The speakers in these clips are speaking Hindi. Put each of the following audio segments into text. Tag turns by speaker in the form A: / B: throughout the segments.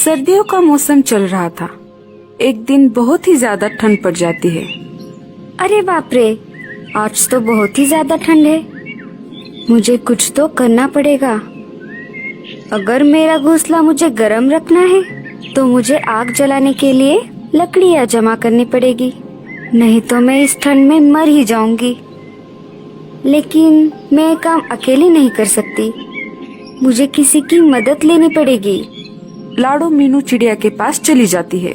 A: सर्दियों का मौसम चल रहा था। एक दिन बहुत ही ज्यादा ठंड पड़ जाती है।
B: अरे बाप रे, आज तो बहुत ही ज्यादा ठंड है। मुझे कुछ तो करना पड़ेगा। अगर मेरा घोंसला मुझे गर्म रखना है तो मुझे आग जलाने के लिए लकड़ियाँ जमा करनी पड़ेगी, नहीं तो मैं इस ठंड में मर ही जाऊंगी। लेकिन मैं ये काम अकेली नहीं कर सकती, मुझे किसी की मदद लेनी पड़ेगी।
A: लाडो मीनू चिड़िया के पास चली जाती है।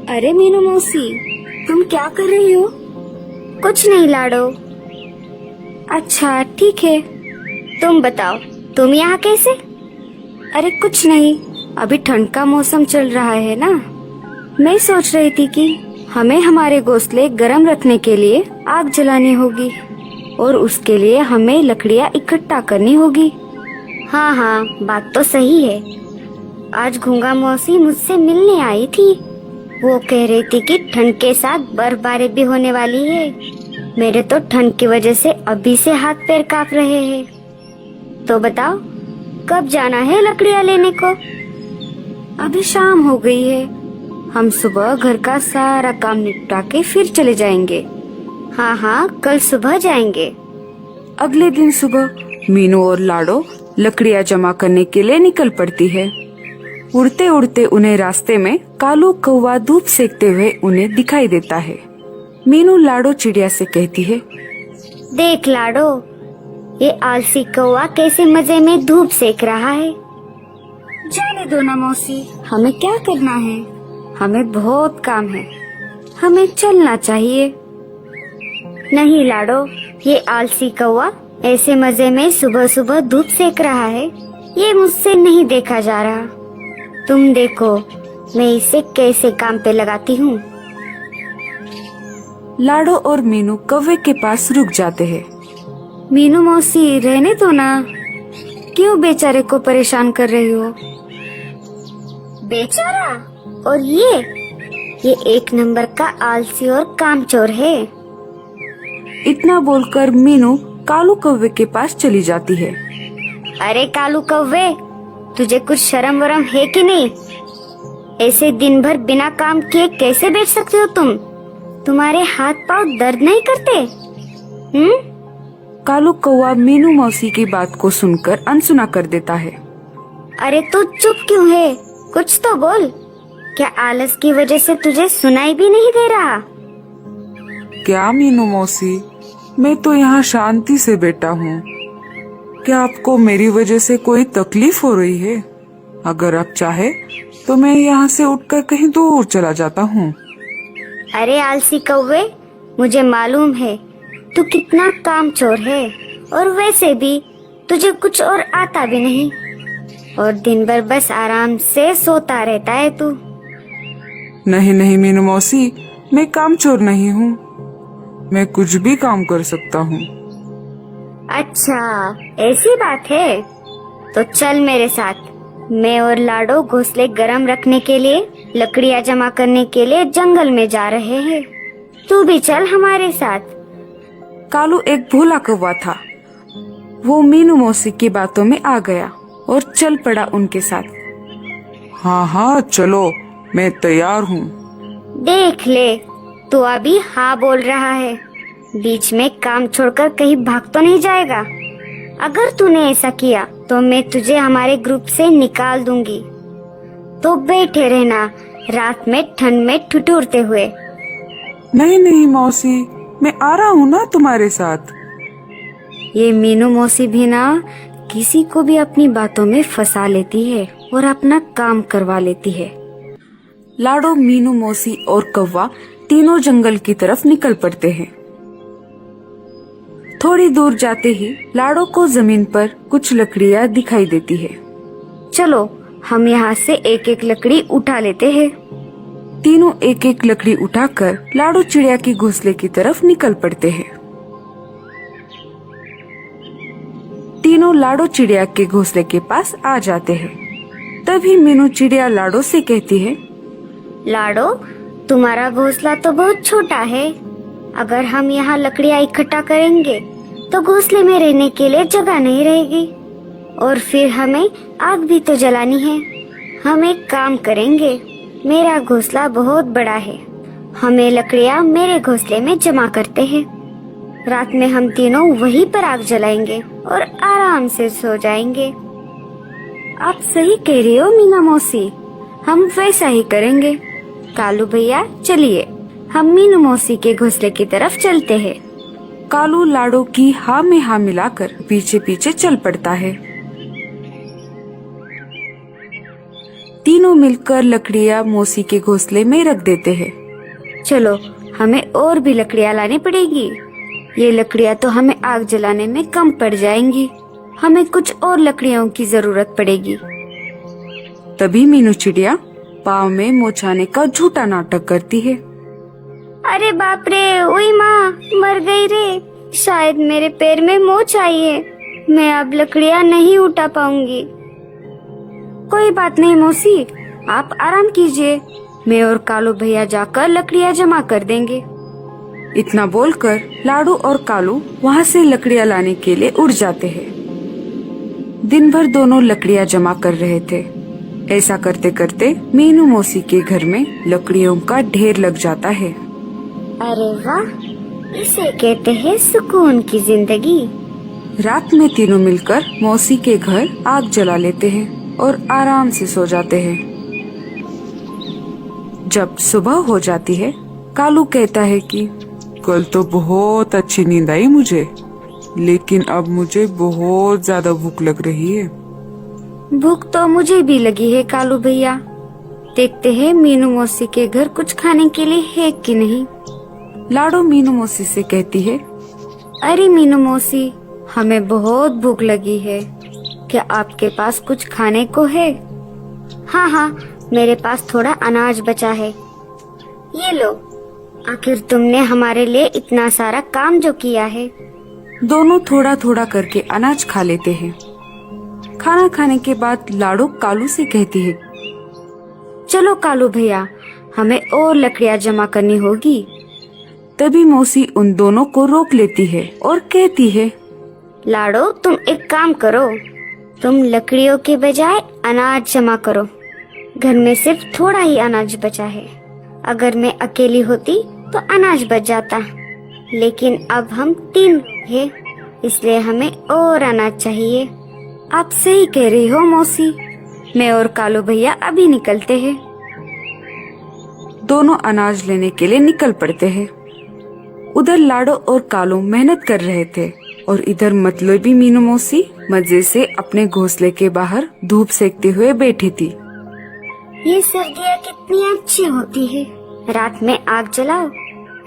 B: अरे मीनू मौसी, तुम क्या कर रही हो? कुछ नहीं लाडो। अच्छा ठीक है, तुम बताओ तुम यहाँ कैसे? अरे कुछ नहीं, अभी ठंड का मौसम चल रहा है ना। मैं सोच रही थी कि हमें हमारे घोंसले गर्म रखने के लिए आग जलानी होगी और उसके लिए हमें लकड़ियाँ इकट्ठा करनी होगी। हाँ हाँ, बात तो सही है। आज घूंगा मौसी मुझसे मिलने आई थी। वो कह रही थी कि ठंड के साथ बर्फबारी भी होने वाली है। मेरे तो ठंड की वजह से अभी से हाथ पैर कांप रहे हैं। तो बताओ कब जाना है लकड़ियाँ लेने को? अभी शाम हो गई है, हम सुबह घर का सारा काम निपटा के फिर चले जाएंगे। हाँ हाँ, कल सुबह जाएंगे।
A: अगले दिन सुबह मीनू और लाडो लकड़ियाँ जमा करने के लिए निकल पड़ती है। उड़ते उड़ते उन्हें रास्ते में कालू कौवा धूप सेकते हुए उन्हें दिखाई देता है। मीनू लाडो चिड़िया से कहती है,
B: देख लाडो, ये आलसी कौवा कैसे मजे में धूप सेक रहा है। जाने दो ना मौसी, हमें क्या करना है? हमें बहुत काम है, हमें चलना चाहिए। नहीं लाडो, ये आलसी कौवा ऐसे मजे में सुबह सुबह धूप सेक रहा है, ये मुझसे नहीं देखा जा रहा। तुम देखो मैं इसे कैसे काम पे लगाती हूँ।
A: लाडो और मीनू कौवे के पास रुक जाते हैं।
B: मीनू मौसी, रहने दो ना, क्यों बेचारे को परेशान कर रही हो? बेचारा? और ये एक नंबर का आलसी और कामचोर है।
A: इतना बोलकर मीनू कालू कौवे के पास चली जाती है।
B: अरे कालू कौवे, तुझे कुछ शर्म वरम है कि नहीं? ऐसे दिन भर बिना काम किए कैसे बैठ सकते हो तुम? तुम्हारे हाथ पाँव दर्द नहीं करते?
A: कालू कौवा मीनू मौसी की बात को सुनकर अनसुना कर देता है।
B: अरे तू चुप क्यों है? कुछ तो बोल। क्या आलस की वजह से तुझे सुनाई भी नहीं दे रहा?
C: क्या मीनू मौसी, मैं तो यहाँ शांति से बैठा हूँ। क्या आपको मेरी वजह से कोई तकलीफ हो रही है? अगर आप चाहे तो मैं यहाँ से उठकर कहीं दूर चला जाता हूँ।
B: अरे आलसी कौवे, मुझे मालूम है तू कितना कामचोर है, और वैसे भी तुझे कुछ और आता भी नहीं, और दिन भर बस आराम से सोता रहता है तू।
C: नहीं नहीं मीनू मौसी, मैं कामचोर नहीं हूँ, मैं कुछ भी काम कर सकता हूँ।
B: अच्छा ऐसी बात है, तो चल मेरे साथ। मैं और लाडो घोंसले गर्म रखने के लिए लकड़ियाँ जमा करने के लिए जंगल में जा रहे हैं। तू भी चल हमारे साथ।
A: कालू एक भोला कौवा था। वो मीनू मौसी की बातों में आ गया और चल पड़ा उनके साथ।
C: हाँ हाँ चलो, मैं तैयार हूँ।
B: देख ले, तू अभी हाँ बोल रहा है, बीच में काम छोड़कर कहीं भाग तो नहीं जाएगा? अगर तूने ऐसा किया तो मैं तुझे हमारे ग्रुप से निकाल दूंगी। तो बैठे रहना रात में ठंड में ठिठुरते हुए।
C: नहीं नहीं मौसी, मैं आ रहा हूँ ना तुम्हारे साथ।
A: ये मीनू मौसी भी ना किसी को भी अपनी बातों में फंसा लेती है और अपना काम करवा लेती है। लाडो, मीनू मौसी और कौवा तीनों जंगल की तरफ निकल पड़ते हैं। थोड़ी दूर जाते ही लाडो को जमीन पर कुछ लकड़ियाँ दिखाई देती है। चलो हम यहाँ से एक एक लकड़ी उठा लेते हैं। तीनों एक एक लकड़ी उठाकर लाडो चिड़िया की घोंसले की तरफ निकल पड़ते हैं। तीनों लाडो चिड़िया के घोंसले के पास आ जाते हैं। तभी मीनू चिड़िया लाडो से कहती है,
B: लाडो, तुम्हारा घोंसला तो बहुत छोटा है। अगर हम यहाँ लकड़ियाँ इकट्ठा करेंगे तो घोंसले में रहने के लिए जगह नहीं रहेगी, और फिर हमें आग भी तो जलानी है। हम एक काम करेंगे, मेरा घोंसला बहुत बड़ा है, हमें लकड़ियाँ मेरे घोंसले में जमा करते हैं। रात में हम तीनों वहीं पर आग जलाएंगे और आराम से सो जाएंगे।
A: आप सही कह रही हो मीना मौसी, हम वैसा ही करेंगे। कालू भैया चलिए, हम मीनू मौसी के घोंसले की तरफ चलते हैं। कालू लाडो की हाँ में हाँ मिलाकर पीछे पीछे चल पड़ता है। तीनों मिलकर लकड़ियाँ मौसी के घोंसले में रख देते हैं। चलो, हमें और भी लकड़ियाँ लानी पड़ेगी। ये लकड़ियाँ तो हमें आग जलाने में कम पड़ जाएंगी, हमें कुछ और लकड़ियों की जरूरत पड़ेगी। तभी मीनू चिड़िया पाँव में मोचाने का झूठा नाटक करती है।
B: अरे बाप रे, ओई माँ, मर गई रे, शायद मेरे पैर में मोच आई है, मैं अब लकड़ियाँ नहीं उठा पाऊंगी।
A: कोई बात नहीं मौसी, आप आराम कीजिए, मैं और कालू भैया जाकर लकड़ियाँ जमा कर देंगे। इतना बोलकर लाडू और कालू वहाँ से लकड़ियाँ लाने के लिए उड़ जाते हैं। दिन भर दोनों लकड़ियाँ जमा कर रहे थे। ऐसा करते करते मीनू मौसी के घर में लकड़ियों का ढेर लग जाता है।
B: अरे वाह, इसे कहते हैं सुकून की जिंदगी।
A: रात में तीनों मिलकर मौसी के घर आग जला लेते हैं और आराम से सो जाते हैं। जब सुबह हो जाती है, कालू कहता है कि
C: कल तो बहुत अच्छी नींद आई मुझे, लेकिन अब मुझे बहुत ज्यादा भूख लग रही है।
A: भूख तो मुझे भी लगी है कालू भैया, देखते हैं मीनू मौसी के घर कुछ खाने के लिए है कि नहीं। लाडो मीनू मौसी से कहती है, अरे मीनू मौसी, हमें बहुत भूख लगी है, क्या आपके पास कुछ खाने को है?
B: हाँ हाँ, मेरे पास थोड़ा अनाज बचा है, ये लो। आखिर तुमने हमारे लिए इतना सारा काम जो किया है।
A: दोनों थोड़ा थोड़ा करके अनाज खा लेते हैं। खाना खाने के बाद लाडो कालू से कहती है, चलो कालू भैया, हमें और लकड़ियाँ जमा करनी होगी। तभी मौसी उन दोनों को रोक लेती है और कहती है,
B: लाडो, तुम एक काम करो, तुम लकड़ियों के बजाय अनाज जमा करो। घर में सिर्फ थोड़ा ही अनाज बचा है, अगर मैं अकेली होती तो अनाज बच जाता, लेकिन अब हम 3 हैं, इसलिए हमें और अनाज चाहिए।
A: आप सही कह रही हो मौसी, मैं और कालू भैया अभी निकलते हैं। दोनों अनाज लेने के लिए निकल पड़ते हैं। उधर लाडो और कालू मेहनत कर रहे थे और इधर मतलबी मीनू मौसी मजे से अपने घोंसले के बाहर धूप सेकते हुए बैठी थी।
B: ये सर्दियाँ कितनी अच्छी होती है, रात में आग जलाओ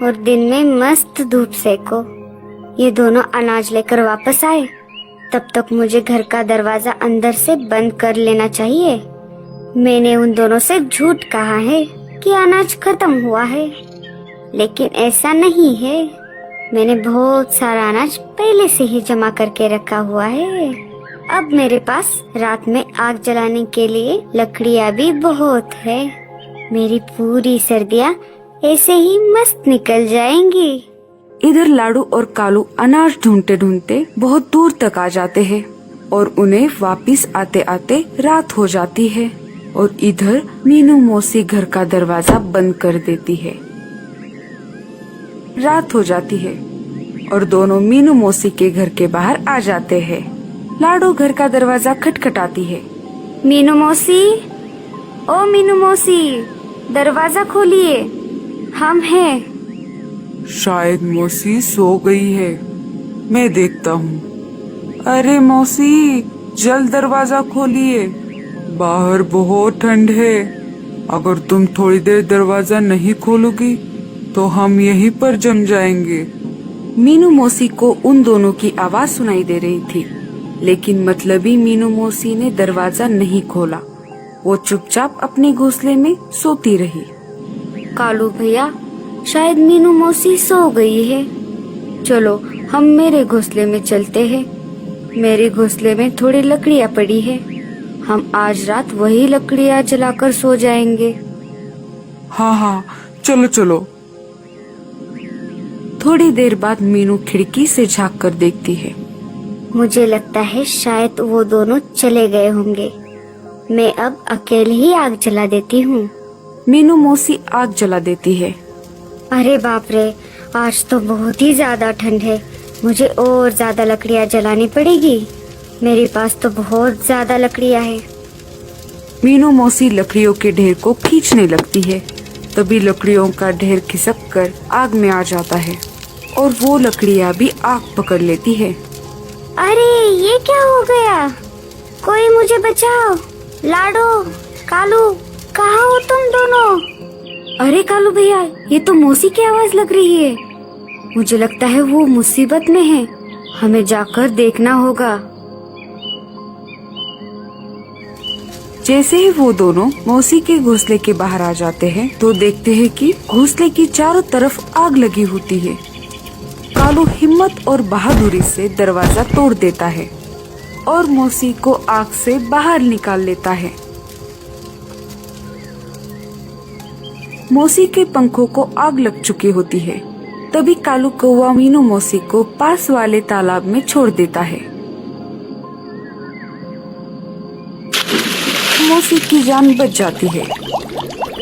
B: और दिन में मस्त धूप सेको। ये दोनों अनाज लेकर वापस आए, तब तक मुझे घर का दरवाजा अंदर से बंद कर लेना चाहिए। मैंने उन दोनों से झूठ कहा है कि अनाज खत्म हुआ है, लेकिन ऐसा नहीं है, मैंने बहुत सारा अनाज पहले से ही जमा करके रखा हुआ है। अब मेरे पास रात में आग जलाने के लिए लकड़ियाँ भी बहुत है। मेरी पूरी सर्दियाँ ऐसे ही मस्त निकल जाएंगी।
A: इधर लाडू और कालू अनाज ढूंढते ढूंढते बहुत दूर तक आ जाते हैं और उन्हें वापिस आते आते रात हो जाती है और इधर मीनू मौसी घर का दरवाजा बंद कर देती है। रात हो जाती है और दोनों मीनू मौसी के घर के बाहर आ जाते हैं। लाडो घर का दरवाजा खटखटाती है। मीनू मौसी, ओ मीनू मौसी, दरवाजा खोलिए, हम हैं।
C: शायद मौसी सो गई है, मैं देखता हूँ। अरे मौसी, जल्द दरवाजा खोलिए, बाहर बहुत ठंड है। अगर तुम थोड़ी देर दरवाजा नहीं खोलोगी तो हम यहीं पर जम जाएंगे।
A: मीनू मौसी को उन दोनों की आवाज सुनाई दे रही थी, लेकिन मतलबी मीनू मौसी ने दरवाजा नहीं खोला। वो चुपचाप अपने घोंसले में सोती रही। कालू भैया, शायद मीनू मौसी सो गई है, चलो हम मेरे घोंसले में चलते हैं। मेरे घोंसले में थोड़ी लकड़ियाँ पड़ी है, हम आज रात वही लकड़ियाँ जलाकर सो जाएंगे।
C: हाँ हाँ, चलो चलो।
A: थोड़ी देर बाद मीनू खिड़की से झांक कर देखती है।
B: मुझे लगता है शायद वो दोनों चले गए होंगे। मैं अब अकेले ही आग जला देती हूँ।
A: मीनू मौसी आग जला देती है।
B: अरे बाप रे, आज तो बहुत ही ज्यादा ठंड है। मुझे और ज्यादा लकड़ियाँ जलानी पड़ेगी। मेरे पास तो बहुत ज्यादा लकड़ियाँ हैं।
A: मीनू मौसी लकड़ियों के ढेर को खींचने लगती है। तभी लकड़ियों का ढेर खिसक कर आग में आ जाता है और वो लकड़ियाँ भी आग पकड़ लेती है।
B: अरे ये क्या हो गया? कोई मुझे बचाओ। लाडो, कालू, कहाँ हो तुम दोनों?
A: अरे कालू भैया, ये तो मौसी की आवाज लग रही है। मुझे लगता है वो मुसीबत में है। हमें जाकर देखना होगा। जैसे ही वो दोनों मौसी के घोंसले के बाहर आ जाते हैं तो देखते हैं कि घोंसले की चारों तरफ आग लगी होती है। कालू हिम्मत और बहादुरी से दरवाजा तोड़ देता है और मौसी को आग से बाहर निकाल लेता है। मौसी के पंखों को आग लग चुकी होती है। तभी कालू कौवा मीनू मौसी को पास वाले तालाब में छोड़ देता है। मौसी की जान बच जाती है।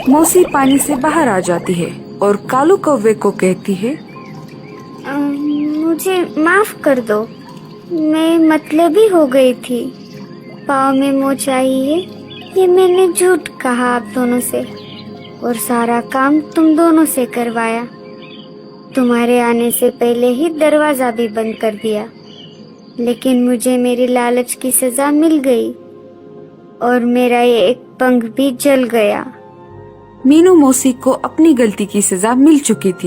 A: मौसी पानी से बाहर आ जाती है और कालू कौवे को कहती है,
B: मुझे माफ कर दो। मैं मतलबी हो गई थी। पाँव में मोच आई है, ये मैंने झूठ कहा आप दोनों से और सारा काम तुम दोनों से करवाया। तुम्हारे आने से पहले ही दरवाजा भी बंद कर दिया। लेकिन मुझे मेरी लालच की सजा मिल गई और मेरा ये एक पंख भी जल गया।
A: मीनू मौसी को अपनी गलती की सजा मिल चुकी थी।